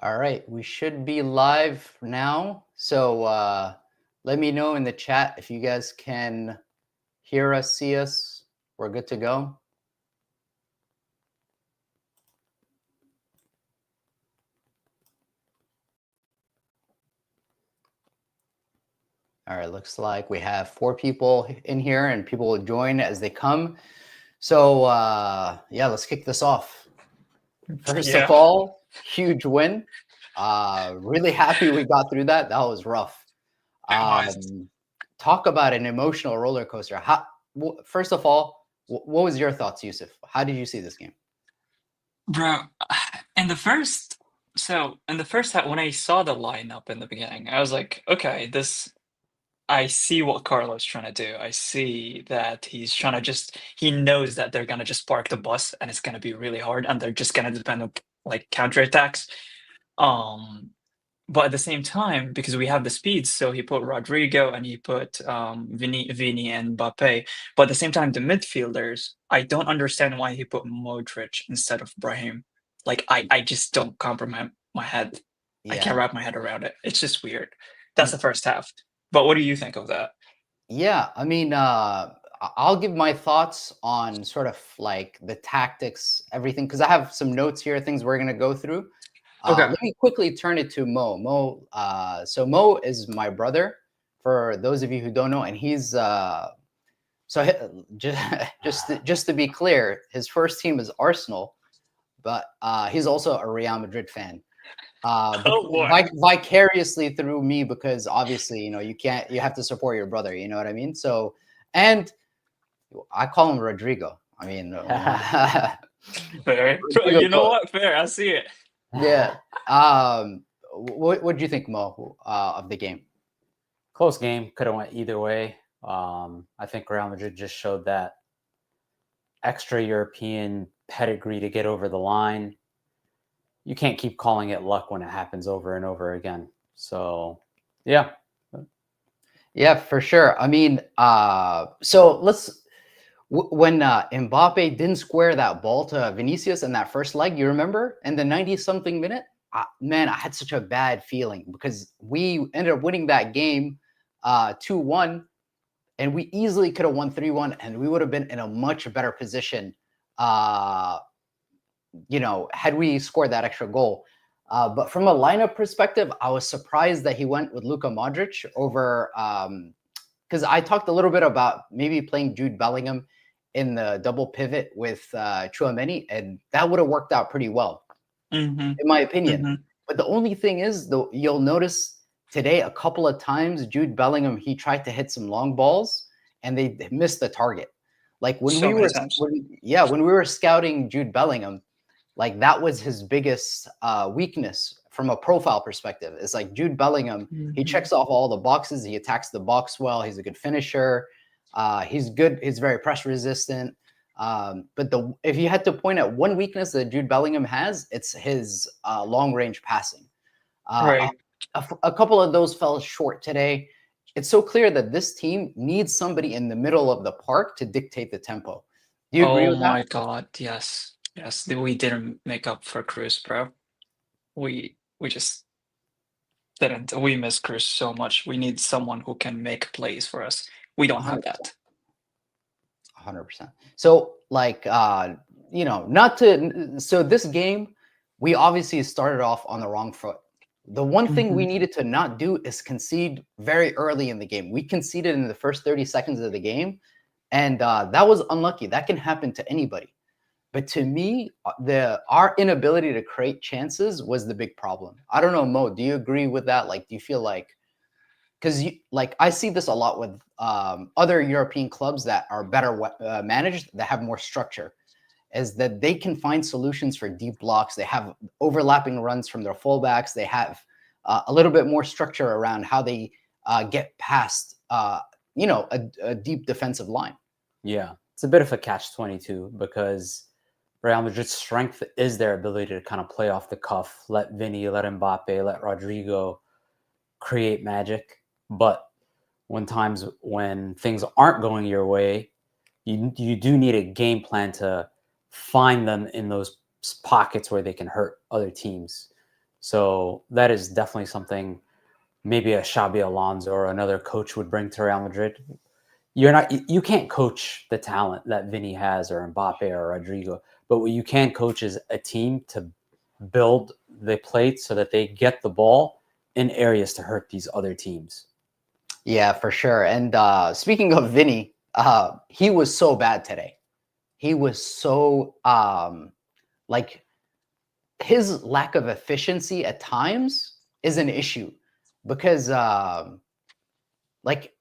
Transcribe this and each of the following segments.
All right, we should be live now. So let me know in the chat if you guys can hear us, see us. We're good to go. All right, looks like we have 4 people in here and people will join as they come. So yeah, let's kick this off. First of all, huge win. Really happy we got through that. That was rough. Talk about an emotional roller coaster. First of all, what was your thoughts, Yusuf? How did you see this game? Bro, in the first half, when I saw the lineup in the beginning, I was like, okay, I see what Carlo's trying to do. I see that he's trying to he knows that they're gonna just park the bus and it's gonna be really hard and they're just gonna depend on like counterattacks. Um, but at the same time, because we have the speeds, so he put Rodrigo and he put Vini and Mbappe. But at the same time, the midfielders, I don't understand why he put Modric instead of Brahim. Like I just don't comprehend my head. I can't Yeah. wrap my head around it. It's just weird. That's the first half. But what do you think of that? Yeah, I mean, I'll give my thoughts on sort of like the tactics, everything, because I have some notes here, things we're gonna go through. Okay. Let me quickly turn it to Mo. So Mo is my brother, for those of you who don't know, and he's just to be clear, his first team is Arsenal, but he's also a Real Madrid fan. Oh boy. Vicariously through me, because obviously, you have to support your brother, you know what I mean? So, and I call him Rodrigo. I mean, Fair. Rodrigo, You know what? Fair. I see it. yeah. What do you think, Mo, of the game? Close game, could have went either way. I think Real Madrid just showed that extra European pedigree to get over the line. You can't keep calling it luck when it happens over and over again. So, yeah. Yeah, for sure. I mean, so when Mbappe didn't square that ball to Vinícius in that first leg, you remember, in the 90-something minute? Man, I had such a bad feeling because we ended up winning that game 2-1, and we easily could have won 3-1, and we would have been in a much better position, had we scored that extra goal. But from a lineup perspective, I was surprised that he went with Luka Modric over, because I talked a little bit about maybe playing Jude Bellingham in the double pivot with Tchouaméni, and that would have worked out pretty well, in my opinion. But the only thing is, though, you'll notice today a couple of times Jude Bellingham, he tried to hit some long balls and they missed the target. Like when So we many were, times. when we were scouting Jude Bellingham, like that was his biggest weakness from a profile perspective. It's like Jude Bellingham, he checks off all the boxes. He attacks the box well. He's a good finisher. He's good. He's very press resistant. But if you had to point at one weakness that Jude Bellingham has, it's his long range passing. Right. A couple of those fell short today. It's so clear that this team needs somebody in the middle of the park to dictate the tempo. Do you agree Oh with that? my God. Yes. Yes. We didn't make up for Cruz, bro. We just didn't. We miss Cruz so much. We need someone who can make plays for us. We don't have that. 100%. So like, so this game, we obviously started off on the wrong foot. The one thing we needed to not do is concede very early in the game. We conceded in the first 30 seconds of the game, and that was unlucky. That can happen to anybody. But to me, our inability to create chances was the big problem. I don't know, Mo, do you agree with that? Like, do you feel like, because I see this a lot with other European clubs that are better managed, that have more structure, is that they can find solutions for deep blocks. They have overlapping runs from their fullbacks. They have a little bit more structure around how they get past, a deep defensive line. Yeah, it's a bit of a catch-22 because Real Madrid's strength is their ability to kind of play off the cuff, let Vini, let Mbappe, let Rodrigo create magic. But when things aren't going your way, you do need a game plan to find them in those pockets where they can hurt other teams. So that is definitely something maybe a Xabi Alonso or another coach would bring to Real Madrid. You can't coach the talent that Vinny has or Mbappe or Rodrigo, but what you can coach is a team to build the plate so that they get the ball in areas to hurt these other teams. Yeah, for sure. And speaking of Vinny, he was so bad today. He was so like his lack of efficiency at times is an issue because like,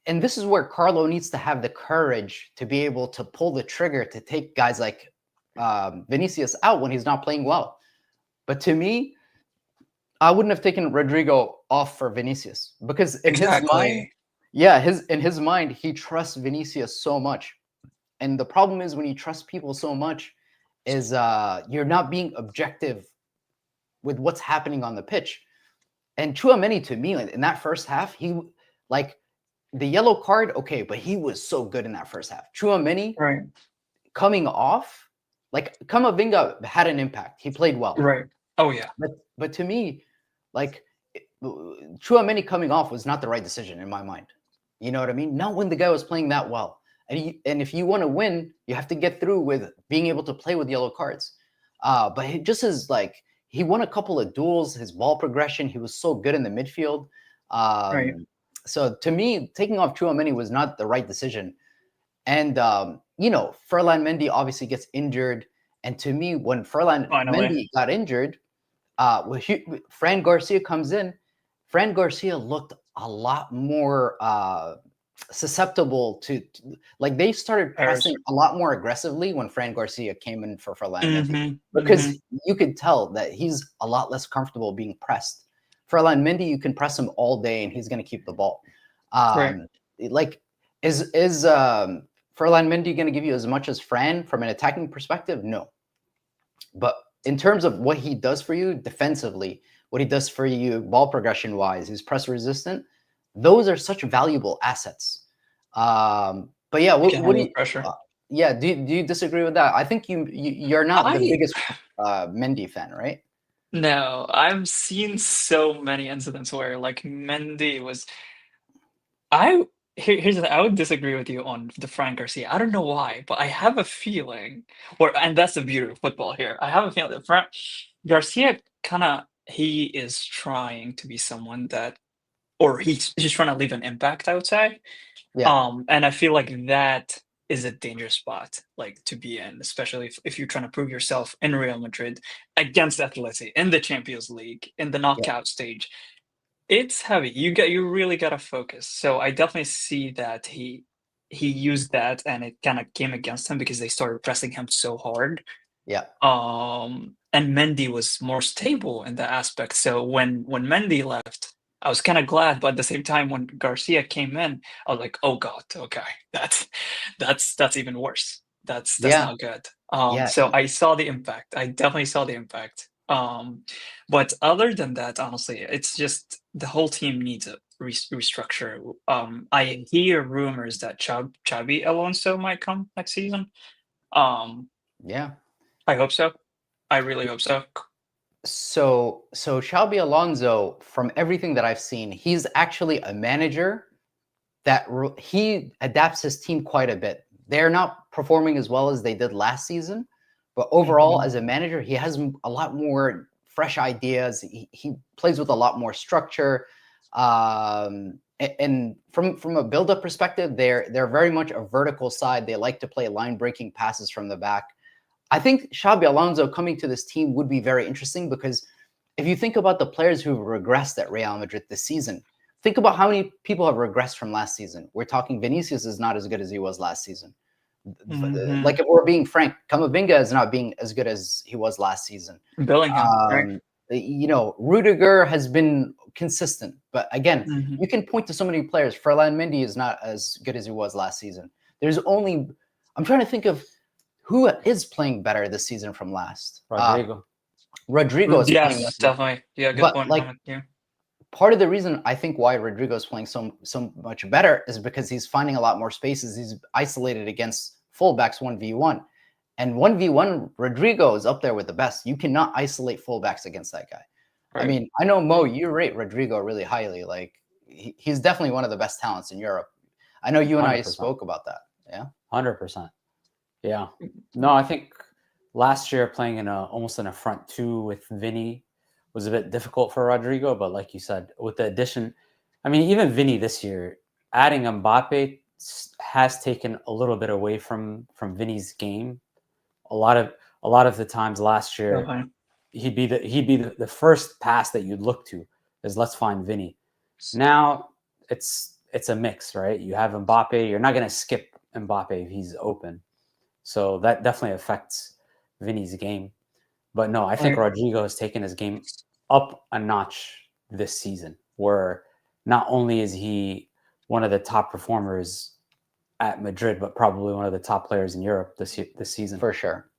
and this is where Carlo needs to have the courage to be able to pull the trigger to take guys like Vinícius out when he's not playing well. But to me, I wouldn't have taken Rodrigo off for Vinícius because in his mind, in his mind, he trusts Vinícius so much. And the problem is when you trust people so much is you're not being objective with what's happening on the pitch. And Tchouaméni, to me, in that first half, he like the yellow card, okay, but he was so good in that first half. Tchouaméni coming off, like Camavinga had an impact. He played well. Right. Oh, yeah. But to me, like Tchouaméni coming off was not the right decision in my mind. You know what I mean? Not when the guy was playing that well. And if you want to win, you have to get through with being able to play with yellow cards. But he just is like, he won a couple of duels, his ball progression, he was so good in the midfield. So to me, taking off Tchouaméni was not the right decision. And, you know, Ferland Mendy obviously gets injured. And to me, when Ferland Mendy got injured, Fran Garcia comes in. Fran Garcia looked a lot more susceptible to like they started pressing a lot more aggressively when Fran Garcia came in for Ferland Mendy because you could tell that he's a lot less comfortable being pressed. Ferland Mendy, you can press him all day and he's going to keep the ball. Like is Ferland Mendy going to give you as much as Fran from an attacking perspective? No. But in terms of what he does for you defensively, what he does for you ball progression wise, he's press resistant. Those are such valuable assets. But yeah, what do you pressure? Yeah, do you disagree with that? I think you're not the biggest Mendy fan, right? No, I've seen so many incidents where like Mendy was. Here's the thing, I would disagree with you on the Fran Garcia. I don't know why, but I have a feeling, and that's the beauty of football here. I have a feeling that Fran Garcia he is trying to be someone that, or he's trying to leave an impact, I would say. Yeah. And I feel like that is a dangerous spot, like to be in, especially if you're trying to prove yourself in Real Madrid against Atleti in the Champions League in the knockout stage. It's heavy. You really gotta focus. So I definitely see that he used that, and it kind of came against him because they started pressing him so hard. Yeah. And Mendy was more stable in that aspect. So when Mendy left, I was kind of glad, but at the same time, when Garcia came in, I was like, "Oh God, okay, that's even worse. That's not good." So I saw the impact. I definitely saw the impact. But other than that, honestly, it's just the whole team needs a restructure. I hear rumors that Xabi Alonso might come next season. Yeah. I hope so. I really hope so. So Xabi Alonso, from everything that I've seen, he's actually a manager that he adapts his team quite a bit. They're not performing as well as they did last season, but overall, as a manager, he has a lot more fresh ideas. He plays with a lot more structure. And from a build-up perspective, they're very much a vertical side. They like to play line-breaking passes from the back. I think Xabi Alonso coming to this team would be very interesting because if you think about the players who've regressed at Real Madrid this season, think about how many people have regressed from last season. We're talking Vinícius is not as good as he was last season. Like if we're being frank, Camavinga is not being as good as he was last season. Bellingham, right? You know, Rudiger has been consistent, but again, you can point to so many players. Ferland Mendy is not as good as he was last season. I'm trying to think of who is playing better this season from last. Rodrigo is playing. Yes, definitely. Yeah, good point. Like, part of the reason I think why Rodrigo is playing so much better is because he's finding a lot more spaces. He's isolated against fullbacks 1v1. And 1v1, Rodrigo is up there with the best. You cannot isolate fullbacks against that guy. Right. I mean, I know, Mo, you rate Rodrigo really highly. Like, he's definitely one of the best talents in Europe. I know you and I 100%. spoke about that. Yeah. 100%. Yeah. No, I think last year playing almost in a front two with Vinny was a bit difficult for Rodrigo, but like you said, with the addition, I mean, even Vinny this year, adding Mbappe has taken a little bit away from Vinny's game. A lot of the times last year, Okay. he'd be the first pass that you'd look to is let's find Vinny. Now it's a mix, right? You have Mbappe, you're not going to skip Mbappe if he's open. So that definitely affects Vinny's game. But no, I think Rodrigo has taken his game up a notch this season, where not only is he one of the top performers at Madrid, but probably one of the top players in Europe this season. For sure.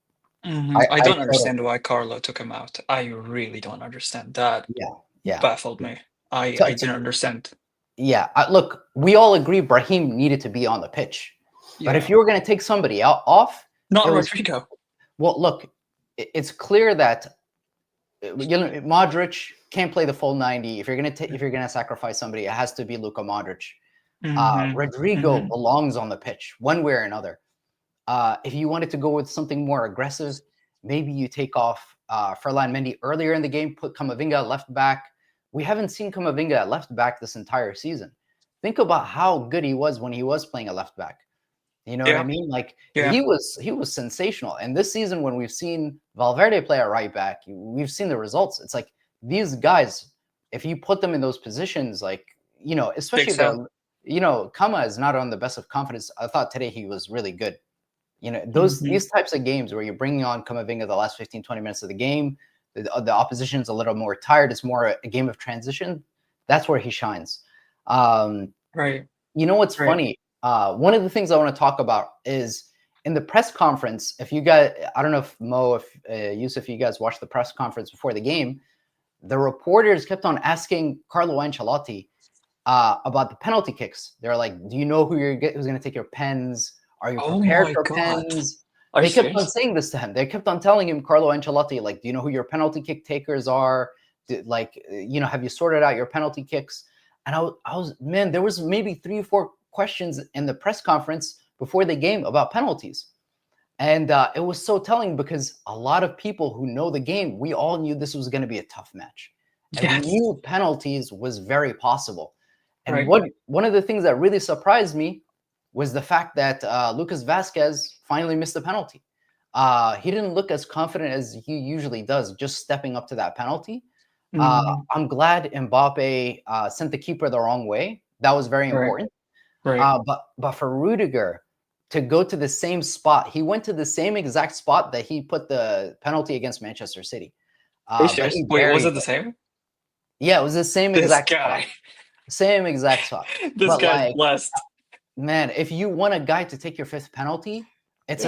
Mm-hmm. I don't understand why Carlo took him out. I really don't understand. That baffled me. I didn't understand. Yeah, look, we all agree Brahim needed to be on the pitch. But if you were going to take somebody off... Not Rodrigo. Well, look, it's clear that Modric can't play the full 90. If you're going to sacrifice somebody, it has to be Luka Modric. Rodrigo belongs on the pitch one way or another. If you wanted to go with something more aggressive, maybe you take off Ferland Mendy earlier in the game, put Camavinga at left back. We haven't seen Camavinga at left back this entire season. Think about how good he was when he was playing at left back. You know what I mean? Like he was sensational. And this season, when we've seen Valverde play at right back, we've seen the results. It's like these guys, if you put them in those positions, like, you know, especially Kama is not on the best of confidence. I thought today he was really good. You know, these types of games where you're bringing on Camavinga the last 15, 20 minutes of the game, the opposition's a little more tired. It's more a game of transition. That's where he shines. Right. You know what's funny? One of the things I want to talk about is in the press conference. If you guys, I don't know if Mo, if Yusuf, you guys watched the press conference before the game, the reporters kept on asking Carlo Ancelotti about the penalty kicks. They're like, "Do you know who's going to take your pens? Are you prepared for pens?" They kept on saying this to him. They kept on telling him, Carlo Ancelotti, like, "Do you know who your penalty kick takers are? Have you sorted out your penalty kicks?" And I was, man, there was maybe 3 or 4 questions in the press conference before the game about penalties. And it was so telling because a lot of people who know the game, we all knew this was going to be a tough match. And we knew penalties was very possible. And one of the things that really surprised me was the fact that Lucas Vazquez finally missed a penalty. He didn't look as confident as he usually does, just stepping up to that penalty. I'm glad Mbappe sent the keeper the wrong way. That was very important. But for Rudiger to go to the same spot, he went to the same exact spot that he put the penalty against Manchester City. Wait, was it the same? Yeah, it was the same exact spot. Same exact spot. This guy's blessed. Man, if you want a guy to take your 5th penalty, it's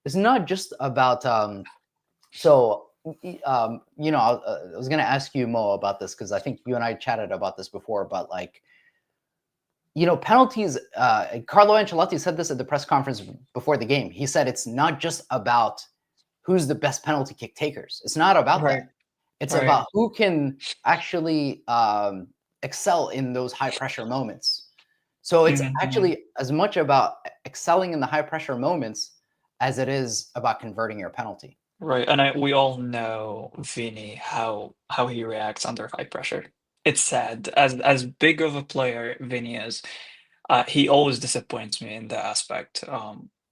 it's not just about I was gonna ask you, Mo, about this because I think you and I chatted about this before, but like, you know, penalties, Carlo Ancelotti said this at the press conference before the game. He said it's not just about who's the best penalty kick takers. It's not about that. It's about who can actually excel in those high pressure moments. So it's actually as much about excelling in the high pressure moments as it is about converting your penalty. Right, and we all know Vini, how he reacts under high pressure. It's sad. As big of a player Vini is, he always disappoints me in that aspect.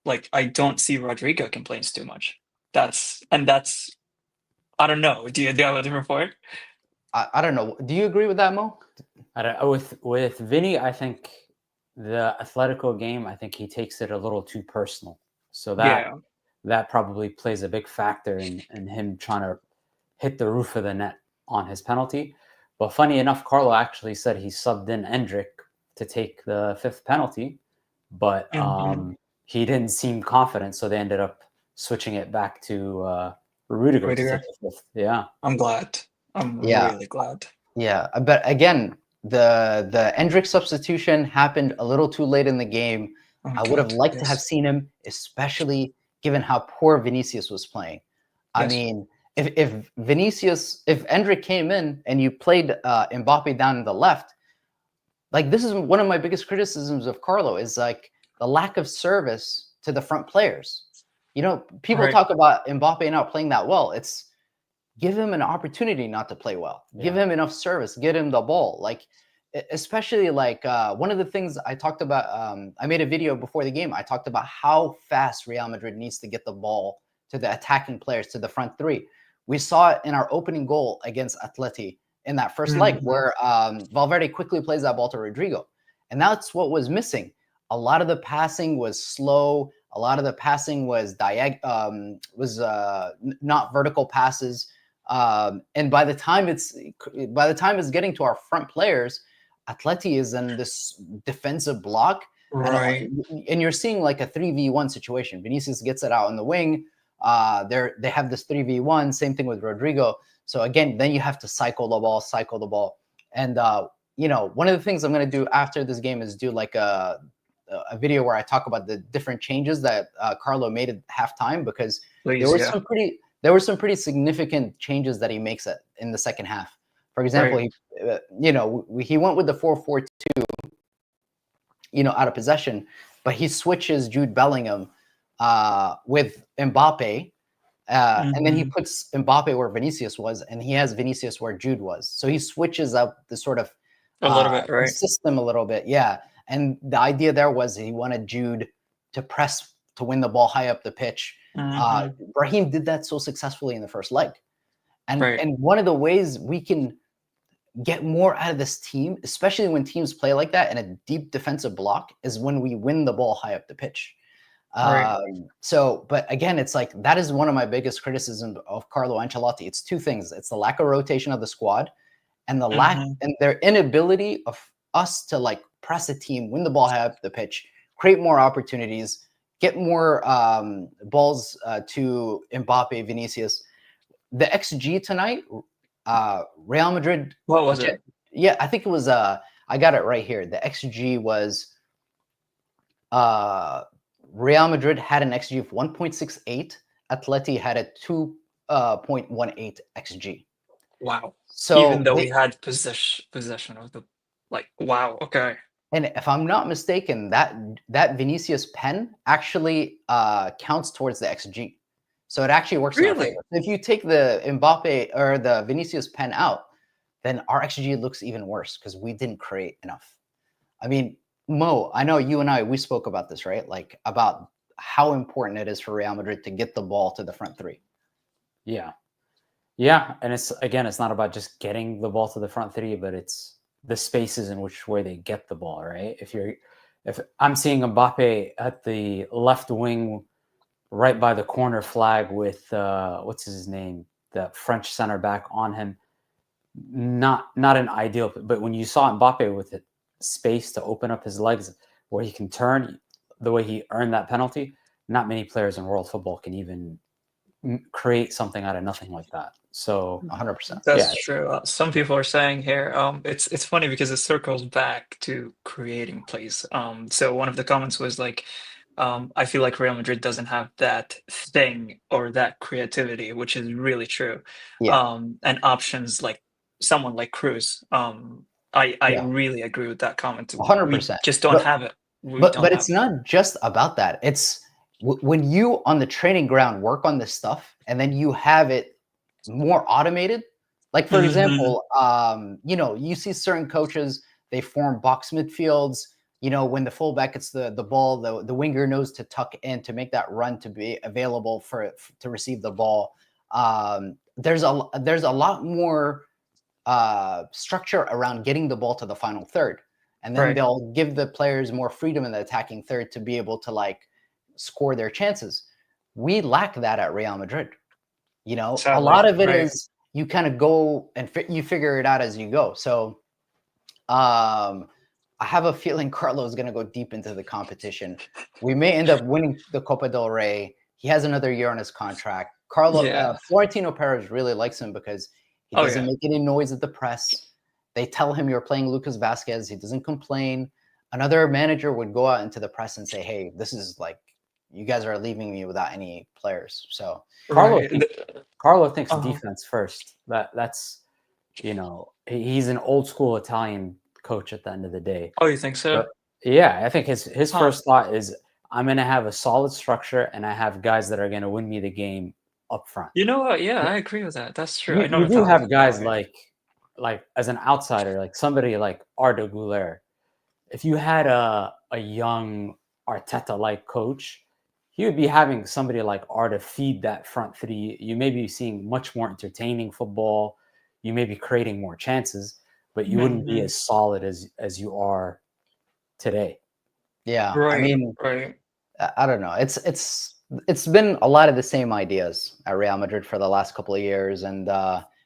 Like, I don't see Rodrigo complains too much. That's I don't know. Do you have a different point? I don't know. Do you agree with that, Mo? With Vini, I think the Atletico game, I think he takes it a little too personal. So that probably plays a big factor in him trying to hit the roof of the net on his penalty. But funny enough, Carlo actually said he subbed in Endrick to take the 5th penalty, but he didn't seem confident, so they ended up switching it back to Rudiger. To take the 5th. Yeah, I'm glad. I'm really glad. Yeah, but again, the Endrick substitution happened a little too late in the game. I would have liked to have seen him, especially given how poor Vinícius was playing. I Yes. mean, if Endrick came in and you played Mbappe down in the left, like this is one of my biggest criticisms of Carlo is like the lack of service to the front players. You know, people Right. talk about Mbappe not playing that well. It's give him an opportunity not to play well. Give him enough service. Get him the ball. Like, especially like one of the things I talked about, I made a video before the game. I talked about how fast Real Madrid needs to get the ball to the attacking players, to the front three. We saw it in our opening goal against Atleti in that first leg where Valverde quickly plays that ball to Rodrigo. And that's what was missing. A lot of the passing was slow. A lot of the passing was not vertical passes. And by the time it's getting to our front players, Atleti is in this defensive block, Right. and you're seeing like a 3v1 situation. Vinícius gets it out on the wing. They have this 3v1. Same thing with Rodrigo. So again, then you have to cycle the ball. And you know, one of the things I'm going to do after this game is do like a video where I talk about the different changes that Carlo made at halftime, because there were some pretty significant changes that he makes in the second half. For example, he went with the 4-4-2, out of possession, but he switches Jude Bellingham with Mbappe, and then he puts Mbappe where Vinícius was, and he has Vinícius where Jude was. So he switches up the sort of a little bit, right? System a little bit, yeah. And the idea there was he wanted Jude to press to win the ball high up the pitch. Brahim did that so successfully in the first leg. And one of the ways we can get more out of this team, especially when teams play like that in a deep defensive block, is when we win the ball high up the pitch. But again, it's like that is one of my biggest criticisms of Carlo Ancelotti. It's two things. It's the lack of rotation of the squad and the lack and their inability of us to like press a team, win the ball high up the pitch, create more opportunities, get more balls to Mbappe, Vinícius. The XG tonight, Real Madrid. What was it? Yeah, I think it was. I got it right here. The XG was. Real Madrid had an XG of 1.68. Atleti had a 2.18 XG. Wow. So even though we had possession of the, wow. Okay. And if I'm not mistaken, that Vinícius pen actually counts towards the XG. So it actually works. Really? If you take the Mbappe or the Vinícius pen out, then our XG looks even worse because we didn't create enough. I mean, Mo, I know you and we spoke about this, right? Like about how important it is for Real Madrid to get the ball to the front three. Yeah. And it's not about just getting the ball to the front three, but it's the spaces in which way they get the ball, right? If I'm seeing Mbappe at the left wing, right by the corner flag with what's his name, the French center back on him, not an ideal. But when you saw Mbappe with the space to open up his legs where he can turn, the way he earned that penalty, not many players in world football can even create something out of nothing like that. So 100%. That's true. Some people are saying here, it's funny because it circles back to creating plays. So one of the comments was like, I feel like Real Madrid doesn't have that thing or that creativity, which is really true. Yeah. And options like someone like Cruz. I really agree with that comment. 100%. We just don't have it. But it's not just about that. It's when you on the training ground work on this stuff and then you have it more automated. Like for example, you see certain coaches, they form box midfields. When the fullback gets the ball, the winger knows to tuck in to make that run to be available to receive the ball. There's a lot more structure around getting the ball to the final third, and then they'll give the players more freedom in the attacking third to be able to like score their chances. We lack that at Real Madrid. Sadly, a lot of it is you kind of go and you figure it out as you go. So I have a feeling Carlo is going to go deep into the competition. We may end up winning the Copa del Rey. He has another year on his contract. Florentino Perez really likes him because he doesn't make any noise at the press. They tell him you're playing Lucas Vazquez. He doesn't complain. Another manager would go out into the press and say, hey, this is like you guys are leaving me without any players. So Carlo Right. Carlo thinks Uh-huh. defense first. That's he's an old school Italian coach at the end of the day. Oh, you think so? But yeah, I think his Huh. first thought is I'm going to have a solid structure and I have guys that are going to win me the game up front. You know what? Yeah, I agree with that. That's true. I You, know you do Italians have guys that way. like as an outsider, like somebody like Arda Güler. If you had a young Arteta-like coach, he would be having somebody like Arda feed that front three. You may be seeing much more entertaining football. You may be creating more chances, but you wouldn't be Mhm. as solid as you are today. yeah, I Right, mean, right. I don't know. It's been a lot of the same ideas at Real Madrid for the last couple of years, and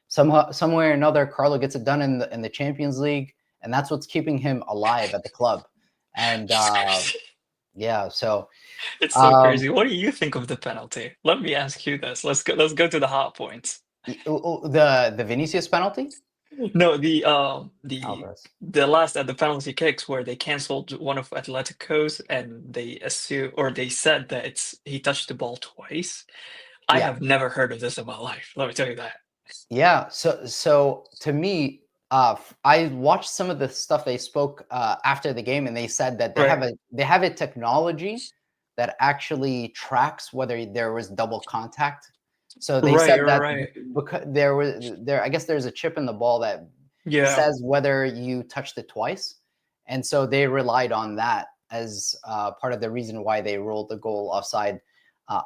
somehow, some way or another, Carlo gets it done in the Champions League, and that's what's keeping him alive at the club. And yeah, so It's so um, crazy. What do you think of the penalty? Let me ask you this. Let's go to the hot points. the Vinicius penalty. No, Alvarez. the last at the penalty kicks where they canceled one of Atletico's and they said that he touched the ball twice. I Yeah, have never heard of this in my life. Let me tell you that. yeah. So to me, I watched some of the stuff they spoke after the game, and they said that Right. they have a technology that actually tracks whether there was double contact. So they Right, said that right. because I guess there's a chip in the ball that Yeah. says whether you touched it twice, and so they relied on that as part of the reason why they ruled the goal offside.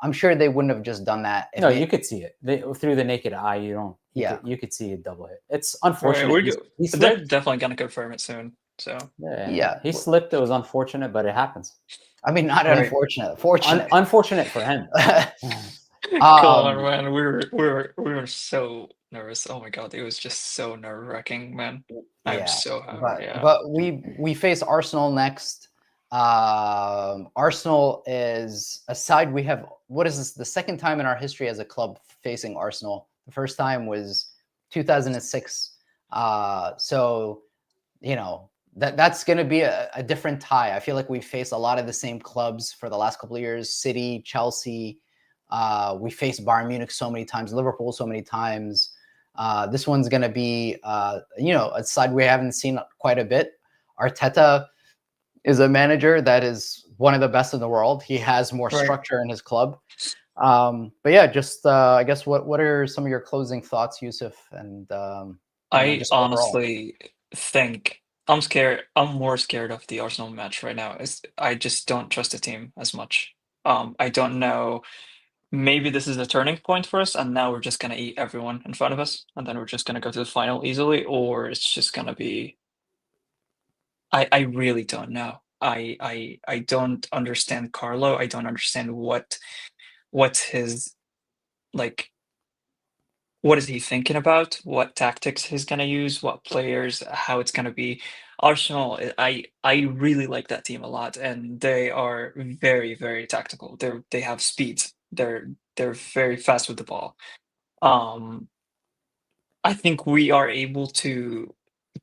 I'm sure they wouldn't have just done that if No, they, you could see it through the naked eye. You don't. yeah. You could see a double hit. It's Right. unfortunate. He They're slipped. definitely gonna confirm it soon. So Yeah. He slipped. It was unfortunate, but it happens. I mean, not Right. unfortunate, fortunate. Unfortunate for him. Come on, um, man. We were so nervous. Oh my god, it was just so nerve-wracking, man. I'm yeah, so happy. but Yeah. but we face Arsenal next. Arsenal is a side we have. What is this? The second time in our history as a club facing Arsenal. The first time was 2006. So that's going to be a different tie. I feel like we faced a lot of the same clubs for the last couple of years. City, Chelsea. We faced Bayern Munich so many times, Liverpool so many times. This one's going to be, a side we haven't seen quite a bit. Arteta is a manager that is one of the best in the world. He has more Right. structure in his club. But yeah, just I guess what are some of your closing thoughts, Yusuf? And I just overall. honestly think I'm scared. I'm more scared of the Arsenal match right now. I just don't trust the team as much. I don't know. Maybe this is a turning point for us, and now we're just gonna eat everyone in front of us, and then we're just gonna go to the final easily, or it's just gonna be. I really don't know. I don't understand Carlo. I don't understand what's his like. What is he thinking about? What tactics he's gonna use? What players? How it's gonna be? Arsenal. I really like that team a lot, and they are very very tactical. They have speed. They're very fast with the ball. Um, I think we are able to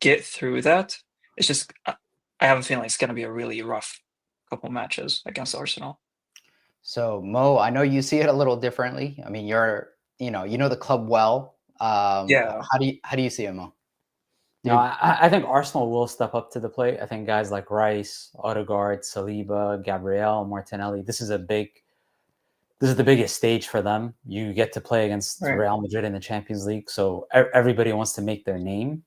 get through that. It's just I have a feeling it's gonna be a really rough couple matches against Arsenal. So Mo, I know you see it a little differently. I mean, you know the club well. Yeah. How do you see it, Mo? No, I think Arsenal will step up to the plate. I think guys like Rice, Odegaard, Saliba, Gabriel, Martinelli. This is the biggest stage for them. You get to play against Right. Real Madrid in the Champions League, so everybody wants to make their name.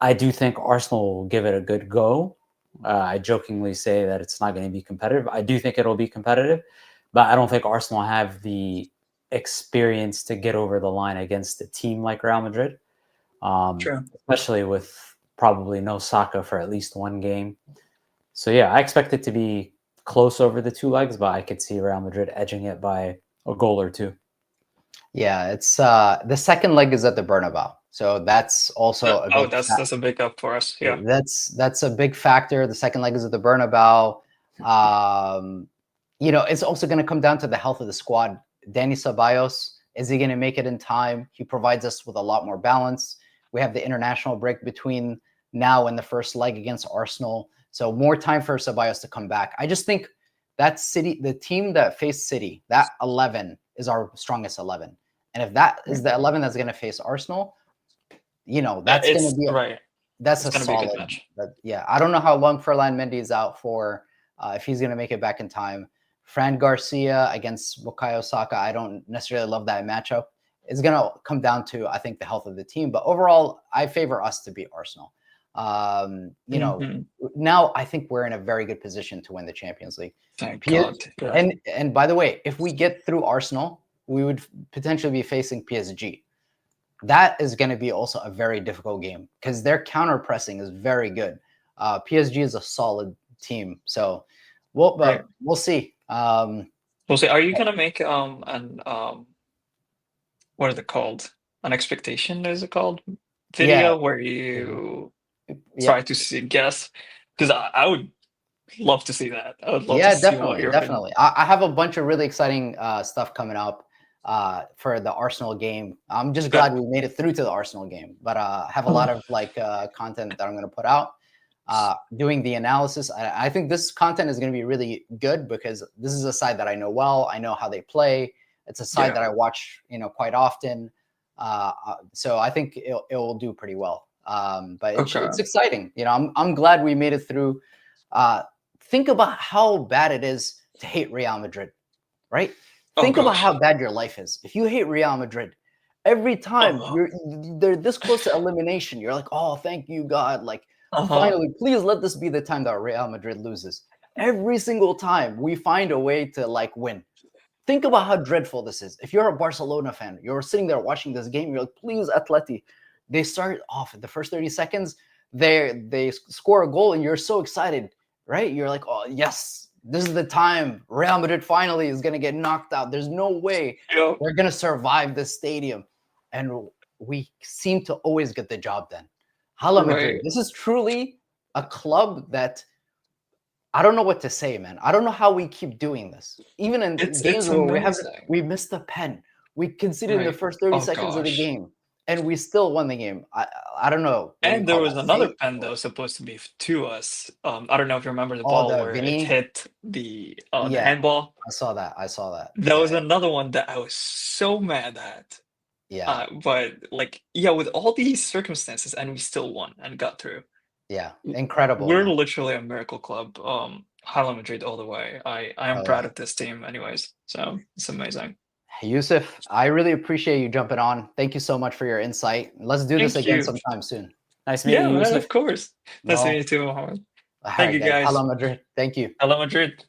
I do think Arsenal will give it a good go. I jokingly say that it's not going to be competitive. I do think it'll be competitive, but I don't think Arsenal have the experience to get over the line against a team like Real Madrid, True. especially with probably no Saka for at least one game. So yeah, I expect it to be close over the two legs, but I could see Real Madrid edging it by a goal or two. Yeah, it's the second leg is at the Bernabéu, so that's also a big That's a big up for us. Yeah. that's a big factor. The second leg is at the Bernabéu. It's also going to come down to the health of the squad. Dani Ceballos, is he going to make it in time? He provides us with a lot more balance. We have the international break between now and the first leg against Arsenal, so more time for Ceballos to come back. I just think that City, the team that faced City, that 11 is our strongest 11. And if that is the 11 that's going to face Arsenal, that's going to be that's a solid match. Yeah, I don't know how long Ferland Mendy is out for, if he's going to make it back in time. Fran Garcia against Bukayo Saka, I don't necessarily love that matchup. It's going to come down to, I think, the health of the team. But overall, I favor us to beat Arsenal. Now I think we're in a very good position to win the Champions League. Thank God. Yeah. And by the way, if we get through Arsenal, we would potentially be facing PSG. That is going to be also a very difficult game because their counter pressing is very good. PSG is a solid team, so we'll see. We'll see. Are you gonna make what are they called? An expectation, is it called? Video where you try to guess? Because I would love to see that. I would love to see what you're definitely. I have a bunch of really exciting stuff coming up for the Arsenal game. I'm just glad we made it through to the Arsenal game, but I have a lot of content that I'm going to put out. Doing the analysis. I think this content is going to be really good because this is a side that I know well. I know how they play. It's a side that I watch, quite often. So I think it will do pretty well. But it's exciting. I'm glad we made it through. Think about how bad it is to hate Real Madrid, right? Think about how bad your life is. If you hate Real Madrid, every time they're this close to elimination, you're like, oh, thank you, God. Finally, please let this be the time that Real Madrid loses. Every single time we find a way to win. Think about how dreadful this is. If you're a Barcelona fan, you're sitting there watching this game, you're like, please, Atleti. They start off at the first 30 seconds, they score a goal and you're so excited, right? You're like, oh, yes, this is the time. Real Madrid finally is going to get knocked out. There's no way they're going to survive this stadium. And we seem to always get the job done. Hala Madrid. This is truly a club that I don't know what to say, man. I don't know how we keep doing this. Even in games where we missed the pen. We conceded in the first 30 seconds of the game. And we still won the game. I don't know. And there was another pen that was supposed to be to us. I don't know if you remember the ball where it hit the handball. I saw that. There was another one that I was so mad at. Yeah. But with all these circumstances, and we still won and got through. Yeah, incredible. We're literally a miracle club. Hala Madrid all the way. I am proud of this team, anyways. So it's amazing. Yusuf, I really appreciate you jumping on. Thank you so much for your insight. Let's do this again sometime soon. Nice meeting you, Yusuf. Of course. Nice meeting you too, Mohammed. Thank you, guys. Hala Madrid. Thank you. Hala Madrid.